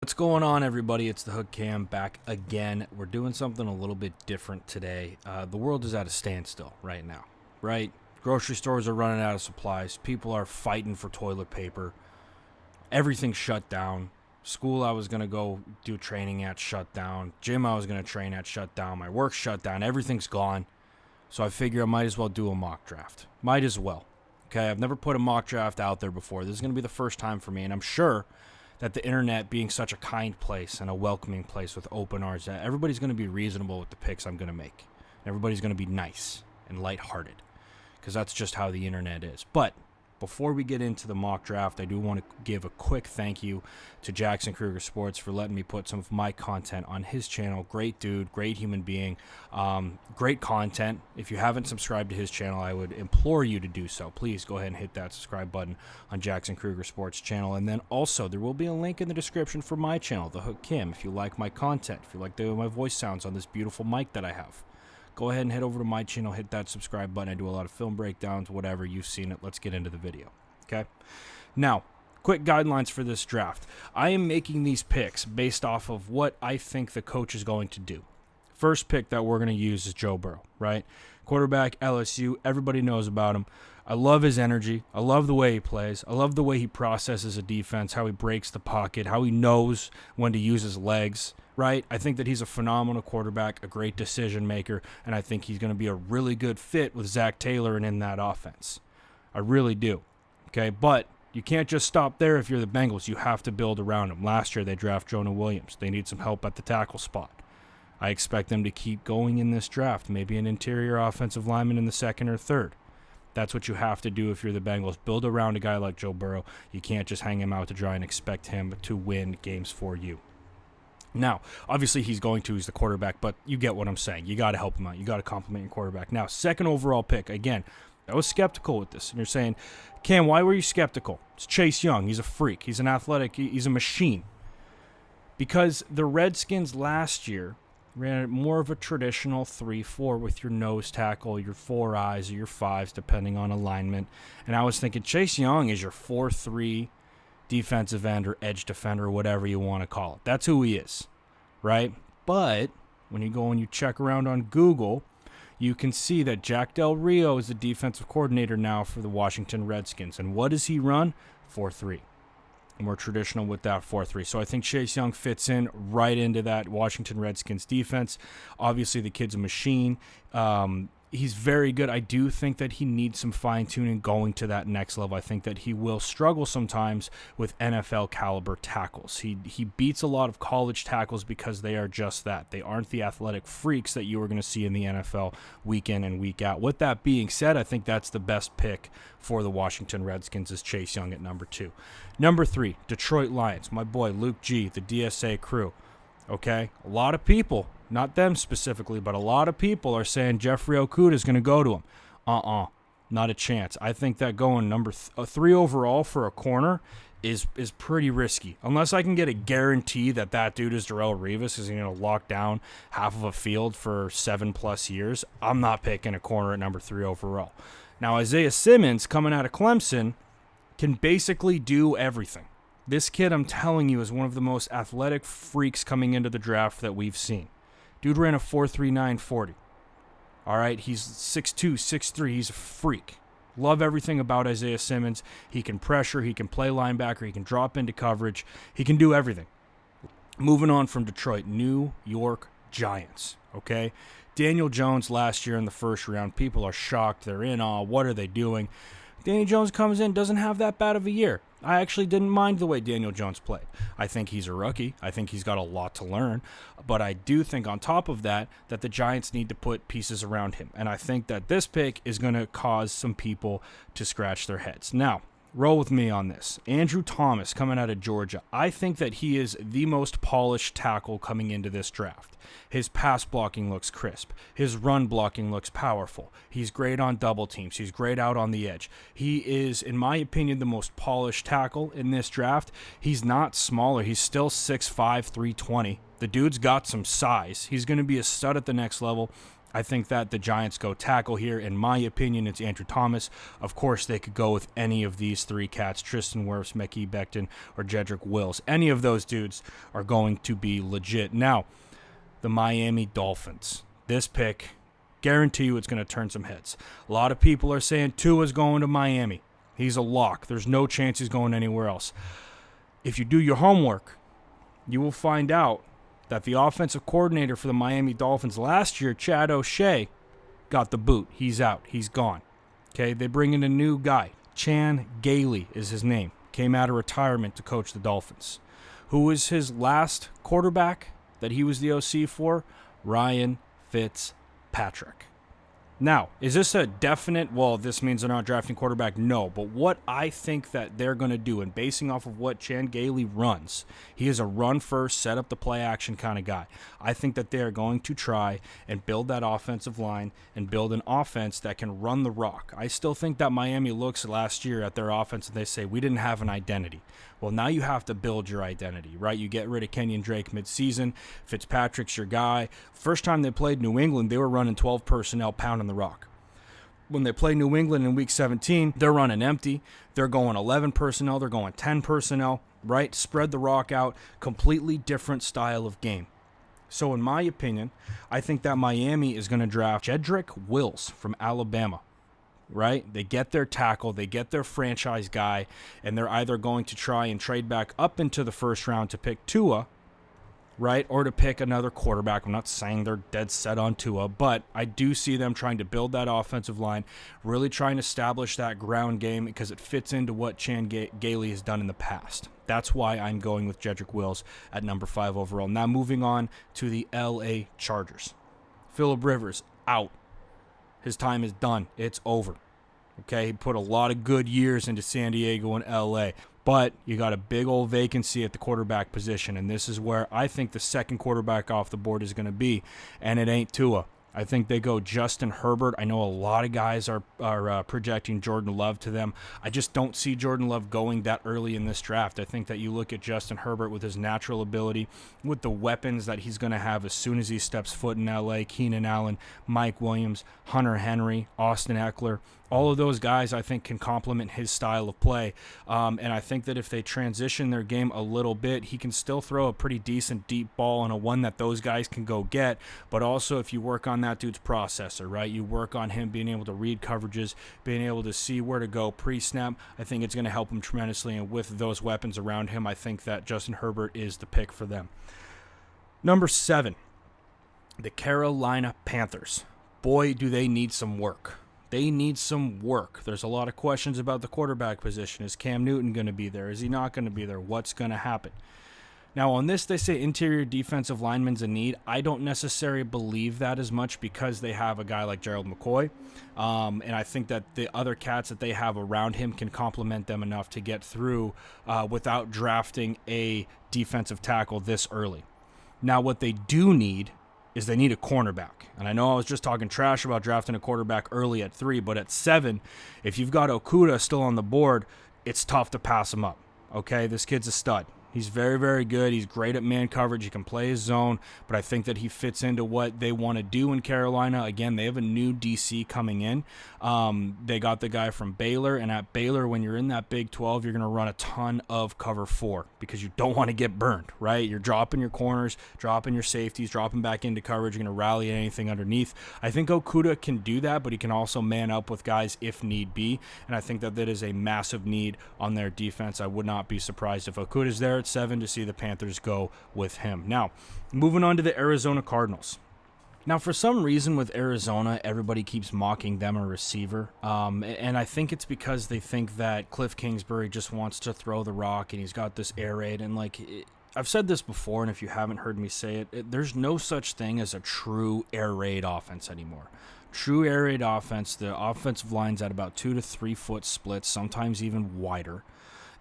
What's going on, everybody? It's the Hook Cam back again. We're doing something a little bit different today. The world is at a standstill right now, right? Grocery stores are running out of supplies. People are fighting for toilet paper. Everything's shut down. School I was going to go do training at shut down. Gym I was going to train at shut down. My work shut down. Everything's gone. So I figure I might as well do a mock draft. Might as well. Okay, I've never put a mock draft out there before. This is going to be the first time for me, and I'm sure that the internet being such a kind place and a welcoming place with open arms, that everybody's going to be reasonable with the picks I'm going to make. Everybody's going to be nice and lighthearted because that's just how the internet is. But before we get into the mock draft, I do want to give a quick thank you to Jackson Kruger Sports for letting me put some of my content on his channel. Great dude, great human being, great content. If you haven't subscribed to his channel, I would implore you to do so. Please go ahead and hit that subscribe button on Jackson Kruger Sports channel. And then also, there will be a link in the description for my channel, The Hook Kim, if you like my content, if you like the way my voice sounds on this beautiful mic that I have. Go ahead and head over to my channel, hit that subscribe button. I do a lot of film breakdowns, whatever. You've seen it. Let's get into the video. Okay? Now, quick guidelines for this draft. I am making these picks based off of what I think the coach is going to do. First pick that we're going to use is Joe Burrow, right? Quarterback, LSU. Everybody knows about him. I love his energy. I love the way he plays. I love the way he processes a defense, how he breaks the pocket, how he knows when to use his legs, right? I think that he's a phenomenal quarterback, a great decision maker, and I think he's going to be a really good fit with Zach Taylor and in that offense. I really do. Okay, but you can't just stop there if you're the Bengals. You have to build around him. Last year, they draft Jonah Williams. They need some help at the tackle spot. I expect them to keep going in this draft, maybe an interior offensive lineman in the second or third. That's what you have to do if you're the Bengals. Build around a guy like Joe Burrow. You can't just hang him out to dry and expect him to win games for you. Now, obviously he's the quarterback, but you get what I'm saying. You got to help him out. You got to compliment your quarterback. Now, second overall pick, again, I was skeptical with this. And you're saying, Cam, why were you skeptical? It's Chase Young. He's a freak. He's an athletic. He's a machine. Because the Redskins last year ran more of a traditional 3-4 with your nose tackle, your 4 eyes, or your 5s, depending on alignment. And I was thinking Chase Young is your 4-3 defensive end or edge defender, whatever you want to call it. That's who he is, right? But when you go and you check around on Google, you can see that Jack Del Rio is the defensive coordinator now for the Washington Redskins. And what does he run? 4-3. More traditional with that 4-3. So I think Chase Young fits in right into that Washington Redskins defense. Obviously, the kid's a machine. He's very good. I do think that he needs some fine-tuning going to that next level. I think that he will struggle sometimes with NFL-caliber tackles. He beats a lot of college tackles because they are just that. They aren't the athletic freaks that you are going to see in the NFL week in and week out. With that being said, I think that's the best pick for the Washington Redskins is Chase Young at number 2. Number 3, Detroit Lions. My boy Luke G, the DSA crew. Okay? A lot of people, not them specifically, but a lot of people are saying Jeffrey Okudah is going to go to him. Not a chance. I think that going number 3 overall for a corner is pretty risky. Unless I can get a guarantee that dude is Darrelle Revis, is going to lock down half of a field for 7+ years, I'm not picking a corner at number 3 overall. Now, Isaiah Simmons, coming out of Clemson, can basically do everything. This kid, I'm telling you, is one of the most athletic freaks coming into the draft that we've seen. Dude ran a 4.39 40. All right, he's 6'2", 6'3". He's a freak. Love everything about Isaiah Simmons. He can pressure. He can play linebacker. He can drop into coverage. He can do everything. Moving on from Detroit, New York Giants. Okay, Daniel Jones last year in the first round. People are shocked. They're in awe. What are they doing? Danny Jones comes in, doesn't have that bad of a year. I actually didn't mind the way Daniel Jones played. I think he's a rookie. I think he's got a lot to learn. But I do think on top of that the Giants need to put pieces around him. And I think that this pick is going to cause some people to scratch their heads. Now, roll with me on this. Andrew Thomas coming out of Georgia. I think that he is the most polished tackle coming into this draft. His pass blocking looks crisp. His run blocking looks powerful. He's great on double teams. He's great out on the edge. He is, in my opinion, the most polished tackle in this draft. He's not smaller. He's still 6'5", 320. The dude's got some size. He's going to be a stud at the next level. I think that the Giants go tackle here. In my opinion, it's Andrew Thomas. Of course, they could go with any of these three cats, Tristan Wirfs, Mekhi Becton, or Jedrick Wills. Any of those dudes are going to be legit. Now, the Miami Dolphins. This pick, guarantee you it's going to turn some heads. A lot of people are saying Tua's going to Miami. He's a lock. There's no chance he's going anywhere else. If you do your homework, you will find out that the offensive coordinator for the Miami Dolphins last year, Chad O'Shea, got the boot. He's out. He's gone. Okay, they bring in a new guy. Chan Gailey is his name. Came out of retirement to coach the Dolphins. Who was his last quarterback that he was the OC for? Ryan Fitzpatrick. Now, is this a definite, well, this means they're not drafting quarterback? No, but what I think that they're going to do, and basing off of what Chan Gailey runs, he is a run-first, set-up-the-play-action kind of guy. I think that they are going to try and build that offensive line and build an offense that can run the rock. I still think that Miami looks last year at their offense and they say, we didn't have an identity. Well, now you have to build your identity, right? You get rid of Kenyon Drake midseason. Fitzpatrick's your guy. First time they played New England, they were running 12 personnel pounding the rock. When they play New England in Week 17, they're running empty. They're going 11 personnel. They're going 10 personnel, right? Spread the rock out. Completely different style of game. So in my opinion, I think that Miami is going to draft Jedrick Wills from Alabama. Right? They get their tackle, they get their franchise guy, and they're either going to try and trade back up into the first round to pick Tua, right, or to pick another quarterback. I'm not saying they're dead set on Tua, but I do see them trying to build that offensive line, really trying to establish that ground game because it fits into what Chan Gailey has done in the past. That's why I'm going with Jedrick Wills at number 5 overall. Now moving on to the LA Chargers. Phillip Rivers, out. His time is done. It's over. Okay, he put a lot of good years into San Diego and LA, but you got a big old vacancy at the quarterback position, and this is where I think the second quarterback off the board is going to be, and it ain't Tua. I think they go Justin Herbert. I know a lot of guys are projecting Jordan Love to them. I just don't see Jordan Love going that early in this draft. I think that you look at Justin Herbert with his natural ability, with the weapons that he's going to have as soon as he steps foot in LA, Keenan Allen, Mike Williams, Hunter Henry, Austin Eckler. All of those guys, I think, can complement his style of play. And I think that if they transition their game a little bit, he can still throw a pretty decent deep ball and a one that those guys can go get. But also, if you work on that dude's processor, right? You work on him being able to read coverages, being able to see where to go pre-snap. I think it's going to help him tremendously. And with those weapons around him, I think that Justin Herbert is the pick for them. Number 7, the Carolina Panthers. Boy, do they need some work. They need some work. There's a lot of questions about the quarterback position. Is Cam Newton going to be there? Is he not going to be there? What's going to happen? Now, on this, they say interior defensive lineman's a need. I don't necessarily believe that as much because they have a guy like Gerald McCoy. And I think that the other cats that they have around him can complement them enough to get through without drafting a defensive tackle this early. Now, what they do need is they need a cornerback. And I know I was just talking trash about drafting a quarterback early at 3, but at 7, if you've got Okudah still on the board, it's tough to pass him up. Okay, this kid's a stud. He's very, very good. He's great at man coverage. He can play his zone, but I think that he fits into what they want to do in Carolina. Again, they have a new DC coming in. They got the guy from Baylor, and at Baylor, when you're in that Big 12, you're going to run a ton of cover 4 because you don't want to get burned, right? You're dropping your corners, dropping your safeties, dropping back into coverage. You're going to rally anything underneath. I think Okudah can do that, but he can also man up with guys if need be, and I think that that is a massive need on their defense. I would not be surprised if Okudah's there at 7 to see the Panthers go with him. Now, moving on to the Arizona Cardinals. Now, for some reason with Arizona, everybody keeps mocking them a receiver, and I think it's because they think that Cliff Kingsbury just wants to throw the rock, and he's got this air raid, and I've said this before, and if you haven't heard me say it, there's no such thing as a true air raid offense anymore. True air raid offense, the offensive line's at about 2 to 3 foot splits, sometimes even wider.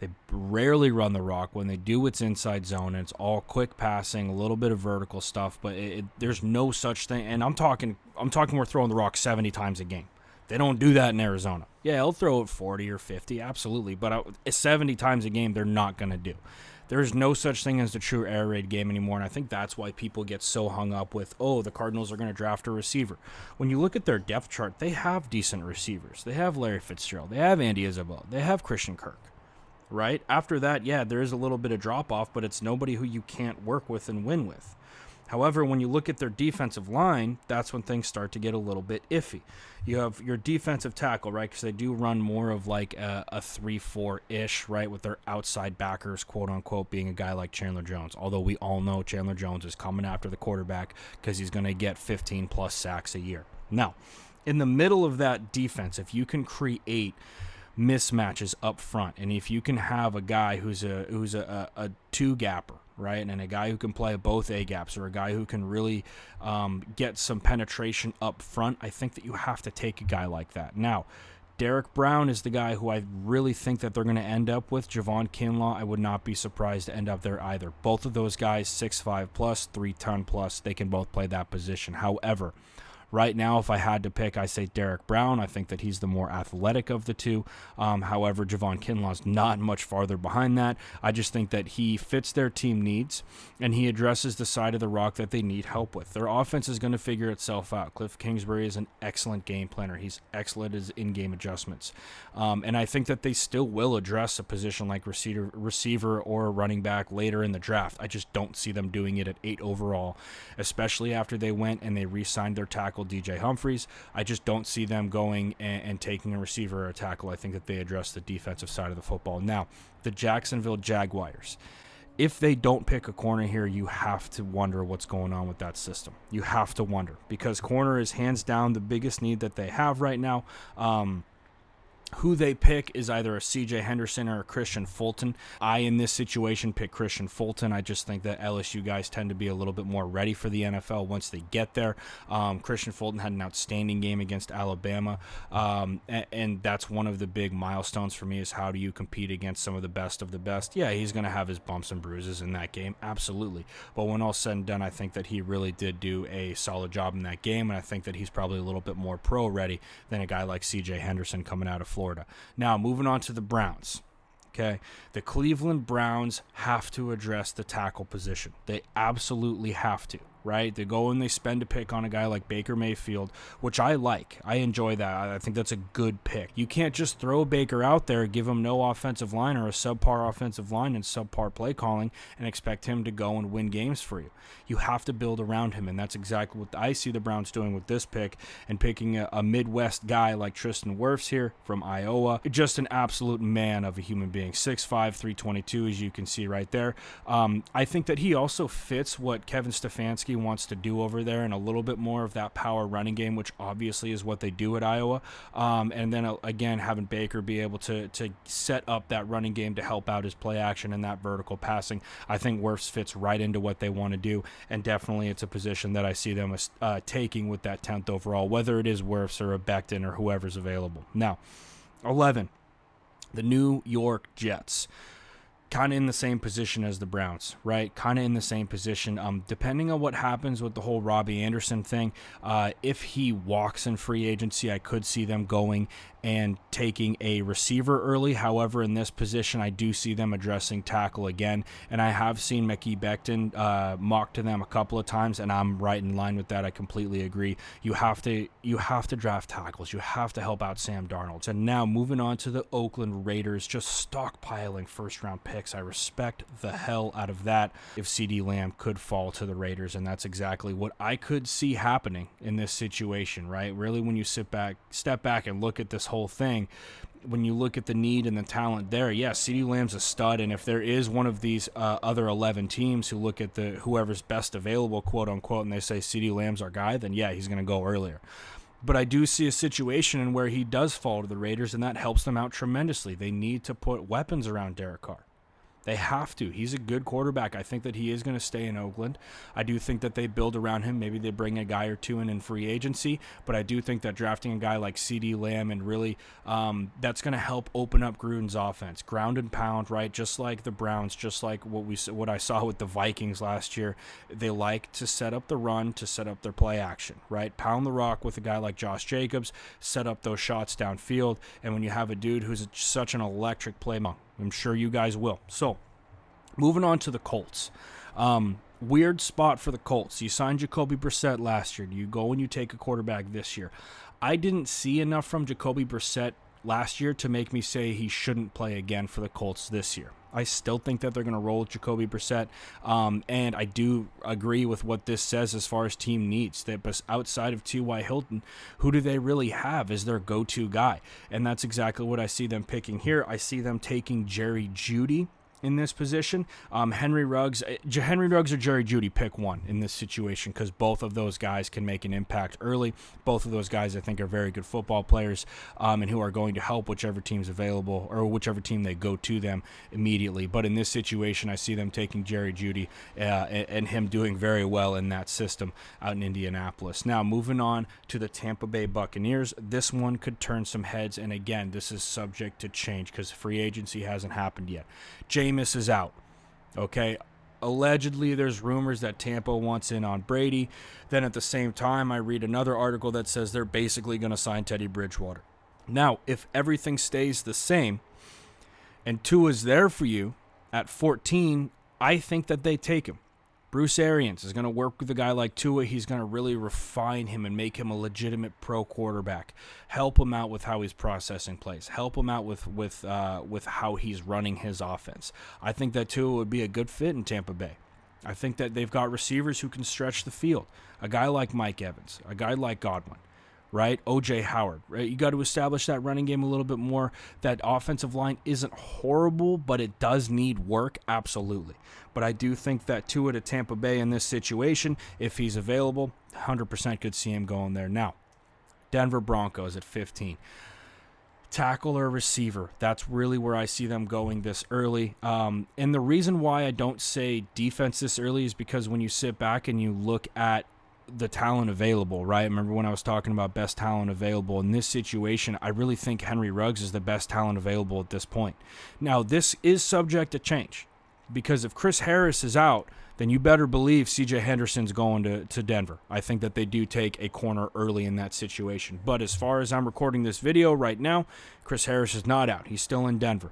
They rarely run the rock. When they do, it's inside zone, and it's all quick passing, a little bit of vertical stuff, but there's no such thing. And I'm talking we're throwing the rock 70 times a game. They don't do that in Arizona. Yeah, they'll throw it 40 or 50, absolutely, but 70 times a game they're not going to do. There's no such thing as the true air raid game anymore, and I think that's why people get so hung up with, oh, the Cardinals are going to draft a receiver. When you look at their depth chart, they have decent receivers. They have Larry Fitzgerald. They have Andy Isabella. They have Christian Kirk, right? After that, yeah, there is a little bit of drop-off, but it's nobody who you can't work with and win with. However, when you look at their defensive line, that's when things start to get a little bit iffy. You have your defensive tackle, right, because they do run more of like a 3-4-ish, right, with their outside backers, quote-unquote, being a guy like Chandler Jones. Although we all know Chandler Jones is coming after the quarterback because he's going to get 15-plus sacks a year. Now, in the middle of that defense, if you can create mismatches up front, and if you can have a guy who's a two-gapper, right, and a guy who can play both A-gaps, or a guy who can really get some penetration up front, I think that you have to take a guy like that. Now, Derek Brown is the guy who I really think that they're going to end up with. Javon Kinlaw, I would not be surprised to end up there either. Both of those guys, 6'5 plus, 3-ton plus, they can both play that position. However, right now, if I had to pick, I say Derek Brown. I think that he's the more athletic of the two. However, Javon Kinlaw's not much farther behind that. I just think that he fits their team needs, and he addresses the side of the rock that they need help with. Their offense is going to figure itself out. Cliff Kingsbury is an excellent game planner. He's excellent at his in-game adjustments. And I think that they still will address a position like receiver or running back later in the draft. I just don't see them doing it at 8 overall, especially after they went and they re-signed their tackle DJ Humphries. I just don't see them going and taking a receiver or a tackle. I think that they address the defensive side of the football. Now, the Jacksonville Jaguars, if they don't pick a corner here, you have to wonder what's going on with that system. You have to wonder, because corner is hands down the biggest need that they have right now. Who they pick is either a CJ Henderson or a Christian Fulton. I, in this situation, pick Christian Fulton. I just think that LSU guys tend to be a little bit more ready for the NFL once they get there. Christian Fulton had an outstanding game against Alabama, and that's one of the big milestones for me, is how do you compete against some of the best of the best? Yeah, he's going to have his bumps and bruises in that game, absolutely. But when all's said and done, I think that he really did do a solid job in that game, and I think that he's probably a little bit more pro-ready than a guy like CJ Henderson coming out of Florida. Now, moving on to the Browns. Okay, the Cleveland Browns have to address the tackle position. They absolutely have to, right? They go and they spend a pick on a guy like Baker Mayfield, which I like. I enjoy that. I think that's a good pick. You can't just throw Baker out there, give him no offensive line or a subpar offensive line and subpar play calling and expect him to go and win games for you. You have to build around him, and that's exactly what I see the Browns doing with this pick, and picking a Midwest guy like Tristan Wirfs here from Iowa. Just an absolute man of a human being. 6'5", 322, as you can see right there. I think that he also fits what Kevin Stefanski wants to do over there, and a little bit more of that power running game, which obviously is what they do at Iowa. And then again, having Baker be able to set up that running game to help out his play action and that vertical passing. I think Wirfs fits right into what they want to do, and definitely it's a position that I see them taking with that 10th overall, whether it is Wirfs or a Becton or whoever's available. Now, 11, the New York Jets. Kind of in the same position as the Browns, right? Kind of in the same position. Depending on what happens with the whole Robbie Anderson thing, if he walks in free agency, I could see them going and taking a receiver early. However, in this position, I do see them addressing tackle again, and I have seen Mekhi Becton mocked to them a couple of times, and I'm right in line with that. I completely agree. You have to draft tackles. You have to help out Sam Darnold. And now moving on to the Oakland Raiders, just stockpiling first-round picks. I respect the hell out of that if CeeDee Lamb could fall to the Raiders, and that's exactly what I could see happening in this situation, right? Really, when you step back and look at this whole thing, when you look at the need and the talent there, yeah, CeeDee Lamb's a stud, and if there is one of these other 11 teams who look at whoever's best available, quote unquote, and they say CeeDee Lamb's our guy, then yeah, he's going to go earlier. But I do see a situation in where he does fall to the Raiders, and that helps them out tremendously. They need to put weapons around Derek Carr. They have to. He's a good quarterback. I think that he is going to stay in Oakland. I do think that they build around him. Maybe they bring a guy or two in free agency, but I do think that drafting a guy like CeeDee Lamb and really that's going to help open up Gruden's offense. Ground and pound, right? Just like the Browns, just like what I saw with the Vikings last year. They like to set up the run, to set up their play action, right? Pound the rock with a guy like Josh Jacobs, set up those shots downfield, and when you have a dude who's such an electric playmaker, I'm sure you guys will. So, Moving on to the Colts. Weird spot for the Colts. You signed Jacoby Brissett last year. You go and you take a quarterback this year. I didn't see enough from Jacoby Brissett last year to make me say he shouldn't play again for the Colts this year. I still think that they're going to roll with Jacoby Brissett, and I do agree with what this says as far as team needs. That outside of T.Y. Hilton, who do they really have as their go-to guy? And that's exactly what I see them picking here. I see them taking Jerry Jeudy in this position. Henry Ruggs or Jerry Jeudy, pick one in this situation, because both of those guys can make an impact early. Both of those guys, I think, are very good football players, and who are going to help whichever team's available or whichever team they go to them immediately. But in this situation, I see them taking Jerry Jeudy and him doing very well in that system out in Indianapolis. Now, moving on to the Tampa Bay Buccaneers, this one could turn some heads, and again, this is subject to change because free agency hasn't happened yet. Jameis is out, okay? Allegedly, there's rumors that Tampa wants in on Brady. Then at the same time, I read another article that says they're basically going to sign Teddy Bridgewater. Now, if everything stays the same and Tua's there for you at 14, I think that they take him. Bruce Arians is going to work with a guy like Tua. He's going to really refine him and make him a legitimate pro quarterback. Help him out with how he's processing plays. Help him out with how he's running his offense. I think that Tua would be a good fit in Tampa Bay. I think that they've got receivers who can stretch the field. A guy like Mike Evans, a guy like Godwin, right? O.J. Howard, right? You got to establish that running game a little bit more. That offensive line isn't horrible, but it does need work, absolutely. But I do think that Tua to Tampa Bay in this situation, if he's available, 100% could see him going there. Now, Denver Broncos at 15. Tackle or receiver, that's really where I see them going this early. And the reason why I don't say defense this early is because when you sit back and you look at the talent available, right? Remember when I was talking about best talent available in this situation, I really think Henry Ruggs is the best talent available at this point. Now, this is subject to change because if Chris Harris is out, then you better believe CJ Henderson's going to Denver. I think that they do take a corner early in that situation. But as far as I'm recording this video right now, Chris Harris is not out. He's still in Denver.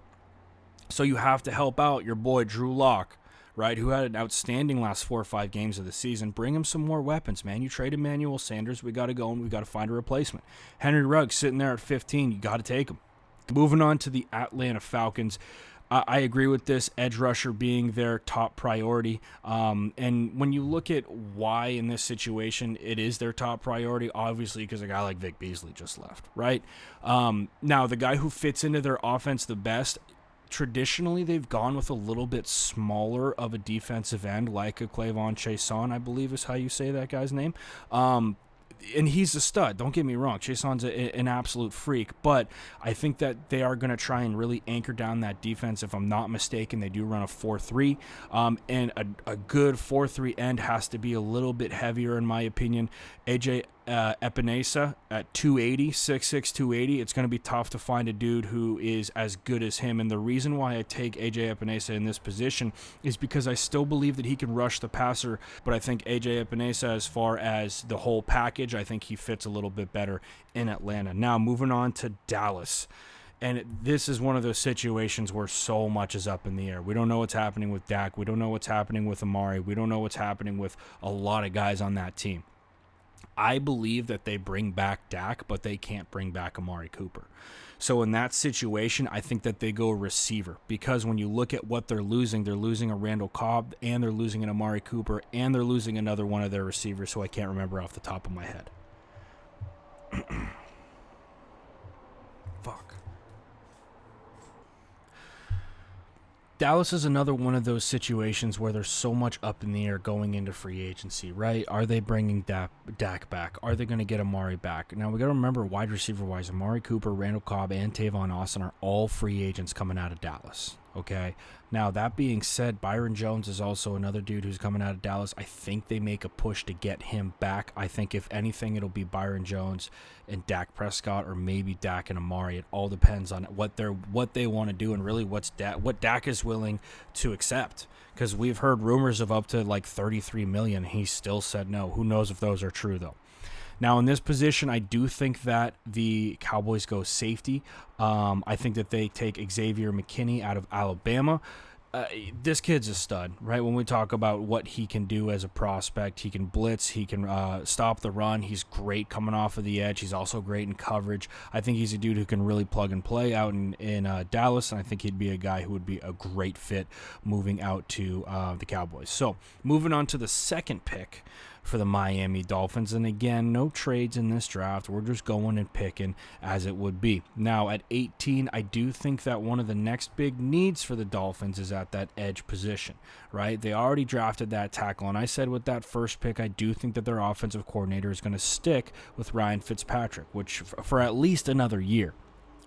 So you have to help out your boy Drew Lock, right, who had an outstanding last 4 or 5 games of the season. Bring him some more weapons, man. You traded Emmanuel Sanders. We got to go and we got to find a replacement. Henry Ruggs sitting there at 15. You got to take him. Moving on to the Atlanta Falcons. I agree with this, edge rusher being their top priority. And when you look at why in this situation it is their top priority, obviously because a guy like Vic Beasley just left, right? Now, the guy who fits into their offense the best, traditionally they've gone with a little bit smaller of a defensive end, like a Clavon Chaisson, I believe is how you say that guy's name. And he's a stud. Don't get me wrong. Chaison's an absolute freak. But I think that they are going to try and really anchor down that defense. If I'm not mistaken, they do run a 4-3. And a good 4-3 end has to be a little bit heavier, in my opinion. AJ Epinesa at 280, 6'6", 280. It's going to be tough to find a dude who is as good as him. And the reason why I take AJ Epinesa in this position is because I still believe that he can rush the passer. But I think AJ Epinesa, as far as the whole package, I think he fits a little bit better in Atlanta. Now, moving on to Dallas. And this is one of those situations where so much is up in the air. We don't know what's happening with Dak. We don't know what's happening with Amari. We don't know what's happening with a lot of guys on that team. I believe that they bring back Dak, but they can't bring back Amari Cooper. So in that situation, I think that they go receiver, because when you look at what they're losing a Randall Cobb, and they're losing an Amari Cooper, and they're losing another one of their receivers, so I can't remember off the top of my head. Fuck. Dallas is another one of those situations where there's so much up in the air going into free agency, right? Are they bringing Dak back? Are they going to get Amari back? Now, we got to remember, wide receiver-wise, Amari Cooper, Randall Cobb, and Tavon Austin are all free agents coming out of Dallas, okay? Now, that being said, Byron Jones is also another dude who's coming out of Dallas. I think they make a push to get him back. I think, if anything, it'll be Byron Jones and Dak Prescott, or maybe Dak and Amari. It all depends on what they want to do, and really what Dak is willing to accept. Because we've heard rumors of up to like $33 million. He still said no. Who knows if those are true, though. Now, in this position, I do think that the Cowboys go safety. I think that they take Xavier McKinney out of Alabama. This kid's a stud, right? When we talk about what he can do as a prospect, he can blitz, he can stop the run. He's great coming off of the edge. He's also great in coverage. I think he's a dude who can really plug and play out in Dallas, and I think he'd be a guy who would be a great fit moving out to the Cowboys. So moving on to the second pick for the Miami Dolphins. And again, no trades in this draft. We're just going and picking as it would be. Now, at 18, I do think that one of the next big needs for the Dolphins is at that edge position, right? They already drafted that tackle, and I said with that first pick, I do think that their offensive coordinator is going to stick with Ryan Fitzpatrick, which for at least another year.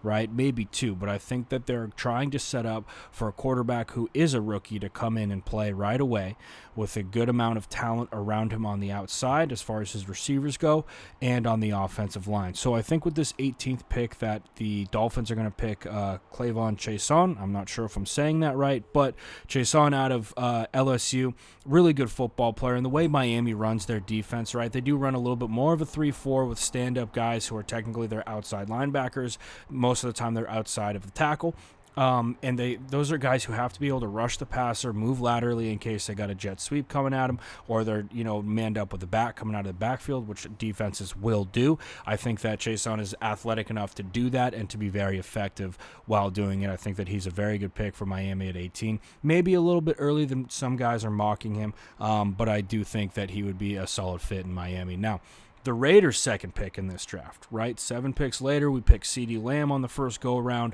Right? Maybe 2, but I think that they're trying to set up for a quarterback who is a rookie to come in and play right away with a good amount of talent around him on the outside as far as his receivers go and on the offensive line. So I think with this 18th pick that the Dolphins are going to pick Clavon Chaisson. I'm not sure if I'm saying that right, but Chaisson out of LSU, really good football player. And the way Miami runs their defense, right, they do run a little bit more of a 3-4 with stand-up guys who are technically their outside linebackers. Most of the time they're outside of the tackle. And those are guys who have to be able to rush the passer, move laterally in case they got a jet sweep coming at them, or they're manned up with the back coming out of the backfield, which defenses will do. I think that Chaisson is athletic enough to do that and to be very effective while doing it. I think that he's a very good pick for Miami at 18. Maybe a little bit early than some guys are mocking him, but I do think that he would be a solid fit in Miami. Now, the Raiders' second pick in this draft, right? 7 picks later, we pick CeeDee Lamb on the first go-around.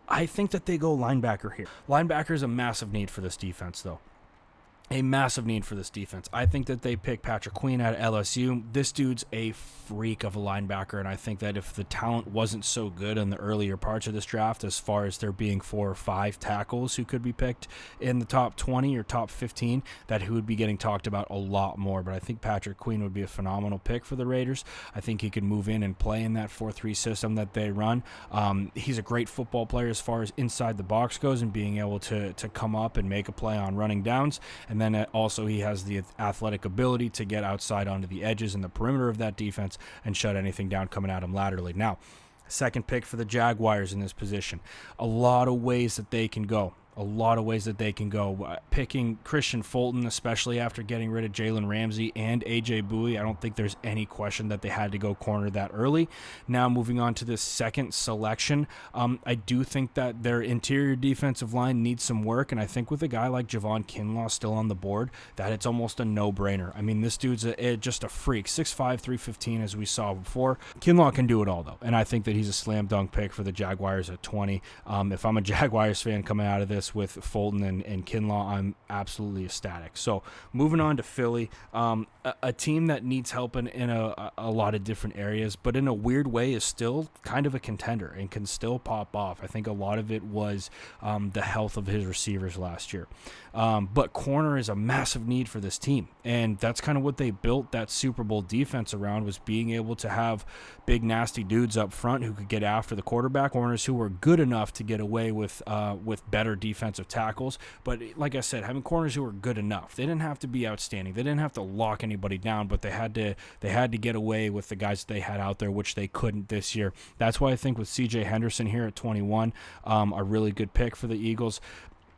I think that they go linebacker here. Linebacker is a massive need for this defense, though. A massive need for this defense. I think that they pick Patrick Queen out of LSU. This dude's a freak of a linebacker, and I think that if the talent wasn't so good in the earlier parts of this draft, as far as there being 4 or 5 tackles who could be picked in the top 20 or top 15, that he would be getting talked about a lot more. But I think Patrick Queen would be a phenomenal pick for the Raiders. I think he could move in and play in that 4-3 system that they run. He's a great football player as far as inside the box goes and being able to come up and make a play on running downs. And then also he has the athletic ability to get outside onto the edges and the perimeter of that defense and shut anything down coming at him laterally. Now, second pick for the Jaguars in this position. A lot of ways that they can go. Picking Christian Fulton, especially after getting rid of Jalen Ramsey and A.J. Bowie, I don't think there's any question that they had to go corner that early. Now moving on to this second selection, I do think that their interior defensive line needs some work, and I think with a guy like Javon Kinlaw still on the board, that it's almost a no-brainer. I mean, this dude's just a freak, 6'5", 315, as we saw before. Kinlaw can do it all, though, and I think that he's a slam dunk pick for the Jaguars at 20. If I'm a Jaguars fan coming out of this with Fulton and Kinlaw, I'm absolutely ecstatic. So moving on to Philly, a team that needs help in a lot of different areas, but in a weird way is still kind of a contender and can still pop off. I think a lot of it was the health of his receivers last year. But corner is a massive need for this team, and that's kind of what they built that Super Bowl defense around, was being able to have big nasty dudes up front who could get after the quarterback, corners who were good enough to get away with better defensive tackles. But like I said, having corners who were good enough. They didn't have to be outstanding. They didn't have to lock anybody down, but they had to get away with the guys that they had out there, which they couldn't this year. That's why I think with C.J. Henderson here at 21, a really good pick for the Eagles.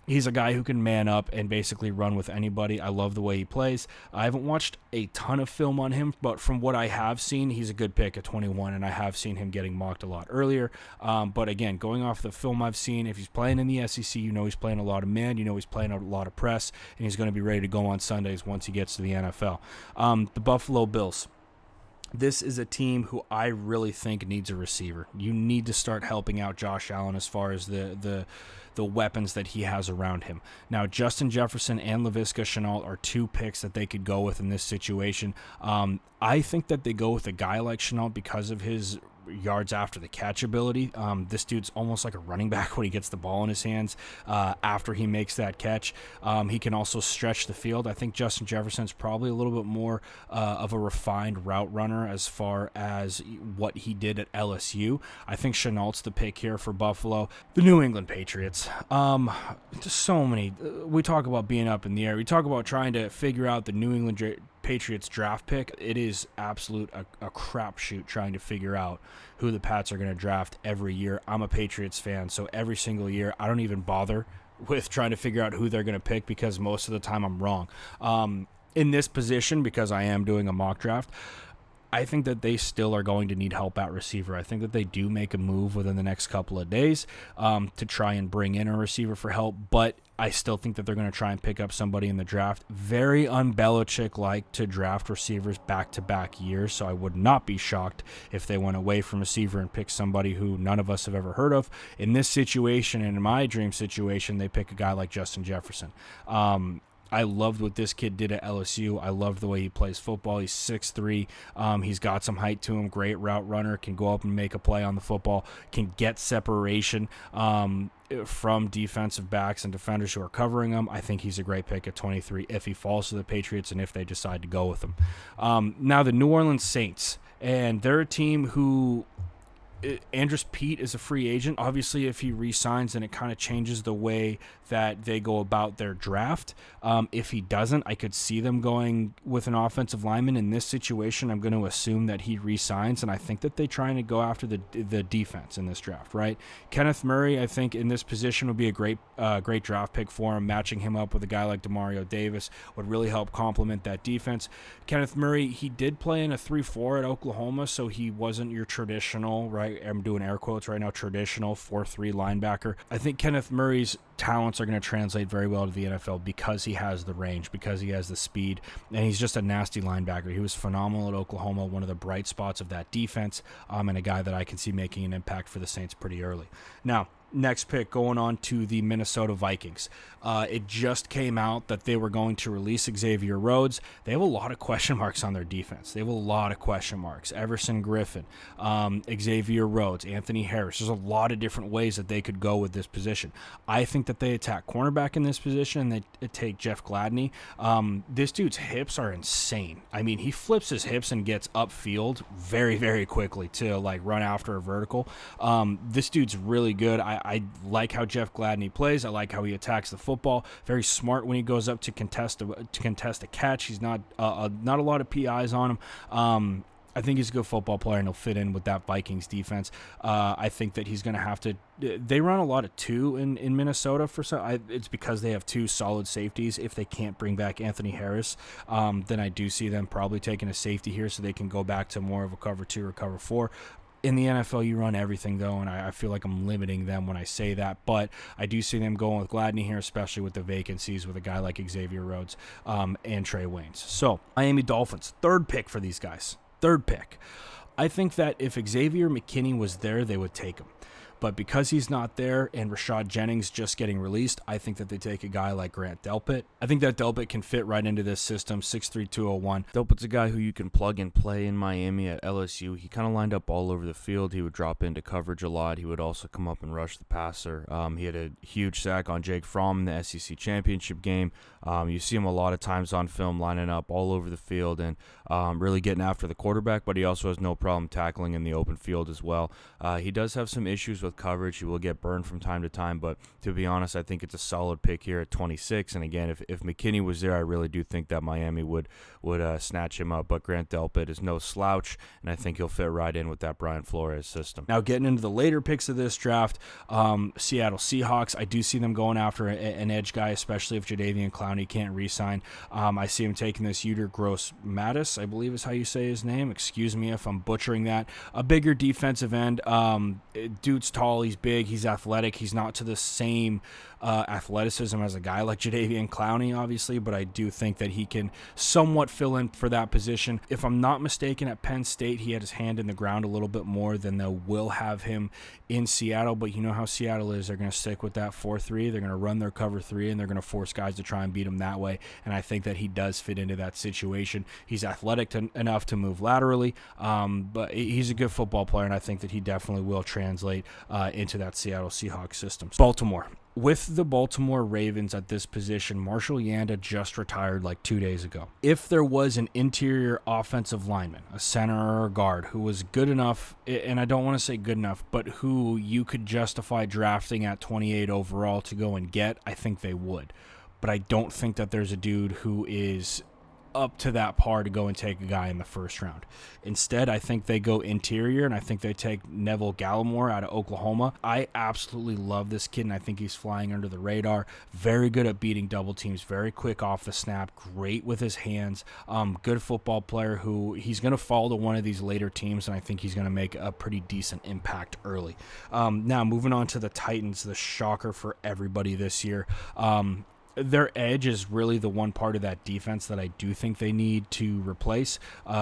He's a guy who can man up and basically run with anybody. I love the way he plays. I haven't watched a ton of film on him, but from what I have seen, he's a good pick at 21, and I have seen him getting mocked a lot earlier. But again, going off the film I've seen, if he's playing in the SEC, he's playing a lot of man, he's playing a lot of press, and he's going to be ready to go on Sundays once he gets to the NFL. The Buffalo Bills. This is a team who I really think needs a receiver. You need to start helping out Josh Allen as far as the weapons that he has around him. Now, Justin Jefferson and Laviska Shenault are 2 picks that they could go with in this situation. I think that they go with a guy like Shenault because of his yards after the catch ability. This dude's almost like a running back when he gets the ball in his hands after he makes that catch. He can also stretch the field. I think Justin Jefferson's probably a little bit more of a refined route runner as far as what he did at LSU. I think Chenault's the pick here for Buffalo. The New England Patriots. Just so many. We talk about being up in the air. We talk about trying to figure out the New England Patriots draft pick. It is absolute a crapshoot trying to figure out who the Pats are going to draft every year. I'm a Patriots fan, so every single year I don't even bother with trying to figure out who they're going to pick because most of the time I'm wrong. In this position, because I am doing a mock draft, I think that they still are going to need help at receiver. I think that they do make a move within the next couple of days to try and bring in a receiver for help, but I still think that they're going to try and pick up somebody in the draft. Very un-Belichick-like to draft receivers back-to-back years, so I would not be shocked if they went away from receiver and picked somebody who none of us have ever heard of. In this situation, and in my dream situation, they pick a guy like Justin Jefferson. I loved what this kid did at LSU. I loved the way he plays football. He's 6'3". He's got some height to him. Great route runner. Can go up and make a play on the football. Can get separation from defensive backs and defenders who are covering him. I think he's a great pick at 23 if he falls to the Patriots and if they decide to go with him. Now the New Orleans Saints, and they're a team who... Andrus Peat is a free agent. Obviously, if he re-signs, then it kind of changes the way that they go about their draft. If he doesn't, I could see them going with an offensive lineman. In this situation, I'm going to assume that he re-signs, and I think that they're trying to go after the defense in this draft, right? Kenneth Murray, I think, in this position would be a great draft pick for him. Matching him up with a guy like Demario Davis would really help complement that defense. Kenneth Murray, he did play in a 3-4 at Oklahoma, so he wasn't your traditional, right? I'm doing air quotes right now, traditional 4-3 linebacker. I think Kenneth Murray's talents are going to translate very well to the NFL because he has the range, because he has the speed, and he's just a nasty linebacker. He was phenomenal at Oklahoma, one of the bright spots of that defense, and a guy that I can see making an impact for the Saints pretty early. Now, next pick, going on to the Minnesota Vikings. It just came out that they were going to release Xavier Rhodes. They have a lot of question marks on their defense. They have a lot of question marks. Everson Griffin, Xavier Rhodes, Anthony Harris. There's a lot of different ways that they could go with this position. I think that they attack cornerback in this position. They take Jeff Gladney. This dude's hips are insane. I mean, he flips his hips and gets upfield very, very quickly to like run after a vertical. This dude's really good. I like how Jeff Gladney plays. I like how he attacks the football. Very smart when he goes up to contest a catch. He's not a lot of PIs on him. I think he's a good football player, and he'll fit in with that Vikings defense. I think that he's going to have to. They run a lot of two in Minnesota for some. It's because they have two solid safeties. If they can't bring back Anthony Harris, then I do see them probably taking a safety here so they can go back to more of a cover 2 or cover 4. In the NFL, you run everything, though, and I feel like I'm limiting them when I say that. But I do see them going with Gladney here, especially with the vacancies with a guy like Xavier Rhodes and Trey Waynes. So, Miami Dolphins, third pick for these guys. Third pick. I think that if Xavier McKinney was there, they would take him. But because he's not there and Rashad Jennings just getting released, I think that they take a guy like Grant Delpit. I think that Delpit can fit right into this system, 6'3", 201. Delpit's a guy who you can plug and play in Miami at LSU. He kind of lined up all over the field. He would drop into coverage a lot. He would also come up and rush the passer. He had a huge sack on Jake Fromm in the SEC championship game. You see him a lot of times on film lining up all over the field and really getting after the quarterback, but he also has no problem tackling in the open field as well. He does have some issues with coverage. He will get burned from time to time, but to be honest, I think it's a solid pick here at 26. And again, if McKinney was there, I really do think that Miami would snatch him up. But Grant Delpit is no slouch, and I think he'll fit right in with that Brian Flores system. Now, getting into the later picks of this draft, Seattle Seahawks, I do see them going after an edge guy, especially if Jadeveon Clowney can't re-sign. I see him taking this Uter Gross-Matos, I believe is how you say his name. Excuse me if I'm butchering that. A bigger defensive end. Dude's tall, he's big, he's athletic. He's not to the same athleticism as a guy like Jadeveon Clowney, obviously, but I do think that he can somewhat fill in for that position. If I'm not mistaken, at Penn State, he had his hand in the ground a little bit more than they will have him in Seattle, but you know how Seattle is. They're going to stick with that 4-3. They're going to run their cover 3, and they're going to force guys to try and beat him that way, and I think that he does fit into that situation. He's athletic enough to move laterally, but he's a good football player, and I think that he definitely will translate into that Seattle Seahawks system. Baltimore. With the Baltimore Ravens at this position, Marshall Yanda just retired like 2 days ago. If there was an interior offensive lineman, a center or a guard, who was good enough, and I don't want to say good enough, but who you could justify drafting at 28 overall to go and get, I think they would. But I don't think that there's a dude who is up to that par to go and take a guy in the first round. Instead, I think they go interior, and I think they take Neville Gallimore out of Oklahoma. I absolutely love this kid, and I think he's flying under the radar. Very good at beating double teams, very quick off the snap, great with his hands, good football player who he's going to fall to one of these later teams, and I think he's going to make a pretty decent impact early. Now, moving on to the Titans, the shocker for everybody this year. Their edge is really the one part of that defense that I do think they need to replace.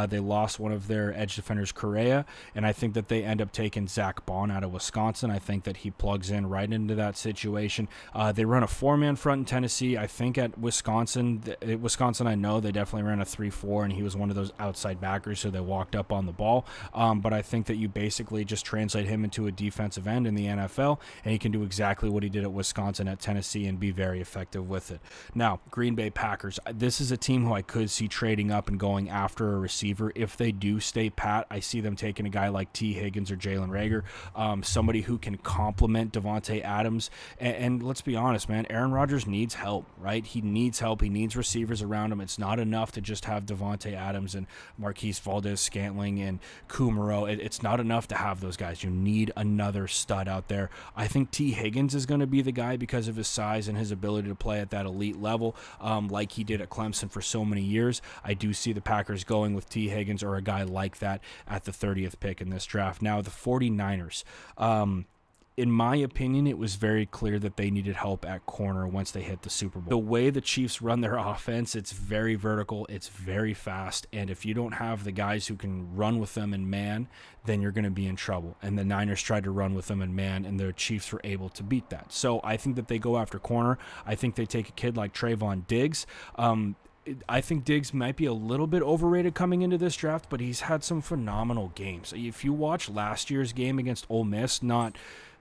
They lost one of their edge defenders, Correa, and I think that they end up taking Zach Bond out of Wisconsin. I think that he plugs in right into that situation. They run a 4-man front in Tennessee. I think at Wisconsin, I know they definitely ran a 3-4, and he was one of those outside backers, so they walked up on the ball. But I think that you basically just translate him into a defensive end in the NFL, and he can do exactly what he did at Wisconsin at Tennessee and be very effective with it. Now, Green Bay Packers, this is a team who I could see trading up and going after a receiver. If they do stay pat, I see them taking a guy like T. Higgins or Jalen Reagor, somebody who can complement Davante Adams. And let's be honest, man, Aaron Rodgers needs help, right? He needs help. He needs receivers around him. It's not enough to just have Davante Adams and Marquise Valdes-Scantling and Kumaro. It's not enough to have those guys. You need another stud out there. I think T. Higgins is going to be the guy because of his size and his ability to play at that elite level, like he did at Clemson for so many years. I do see the Packers going with T. Higgins or a guy like that at the 30th pick in this draft. Now, the 49ers. In my opinion, it was very clear that they needed help at corner once they hit the Super Bowl. The way the Chiefs run their offense, it's very vertical, it's very fast, and if you don't have the guys who can run with them in man, then you're going to be in trouble. And the Niners tried to run with them in man, and the Chiefs were able to beat that. So I think that they go after corner. I think they take a kid like Trayvon Diggs. I think Diggs might be a little bit overrated coming into this draft, but he's had some phenomenal games. If you watch last year's game against Ole Miss, not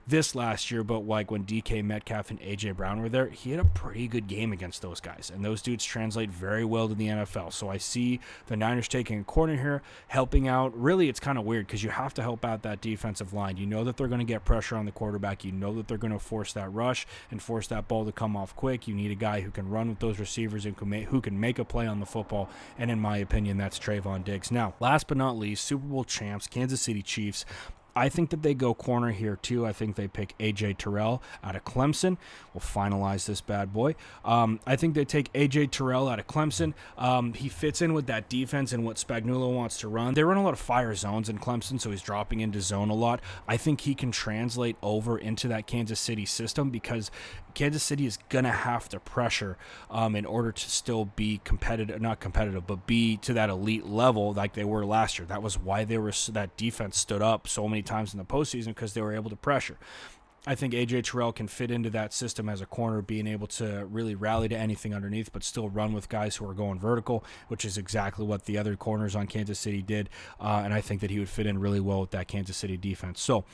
this last year, but like when DK Metcalf and A.J. Brown were there, he had a pretty good game against those guys, and those dudes translate very well to the NFL. So I see the Niners taking a corner here, helping out. Really, it's kind of weird because you have to help out that defensive line. You know that they're going to get pressure on the quarterback. You know that they're going to force that rush and force that ball to come off quick. You need a guy who can run with those receivers and who can make a play on the football, and in my opinion, that's Trayvon Diggs. Now, last but not least, Super Bowl champs, Kansas City Chiefs. I think that they go corner here too. I think they pick A.J. Terrell out of Clemson. We'll finalize this bad boy. I think they take A.J. Terrell out of Clemson. He fits in with that defense and what Spagnuolo wants to run. They run a lot of fire zones in Clemson, so he's dropping into zone a lot. I think he can translate over into that Kansas City system because Kansas City is going to have to pressure in order to still be competitive, not competitive, but be to that elite level like they were last year. That was why that defense stood up so many times in the postseason, because they were able to pressure. I think A.J. Terrell can fit into that system as a corner, being able to really rally to anything underneath, but still run with guys who are going vertical, which is exactly what the other corners on Kansas City did. And I think that he would fit in really well with that Kansas City defense. So,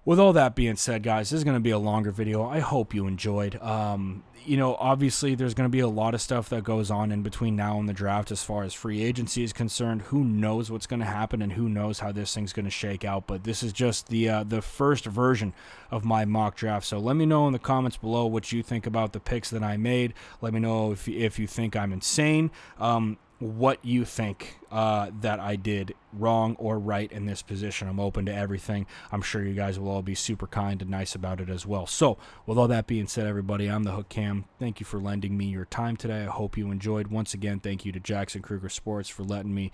with all that being said, guys, this is going to be a longer video. I hope you enjoyed. Obviously there's going to be a lot of stuff that goes on in between now and the draft as far as free agency is concerned. Who knows what's going to happen and who knows how this thing's going to shake out. But this is just the first version of my mock draft. So let me know in the comments below what you think about the picks that I made. Let me know if you think I'm insane. What you think that I did wrong or right in this position. I'm open to everything. I'm sure you guys will all be super kind and nice about it as well. So with all that being said, everybody, I'm the Hook Cam. Thank you for lending me your time today. I hope you enjoyed. Once again, thank you to Jackson Kruger Sports for letting me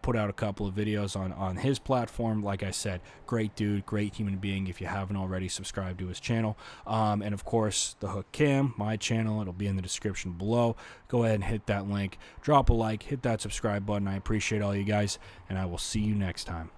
put out a couple of videos on his platform. Like I said, great dude, great human being. If you haven't already, subscribe to his channel. And of course, the Hook Cam, my channel, it'll be in the description below. Go ahead and hit that link, drop a like, hit that subscribe button. I appreciate all you guys, and I will see you next time.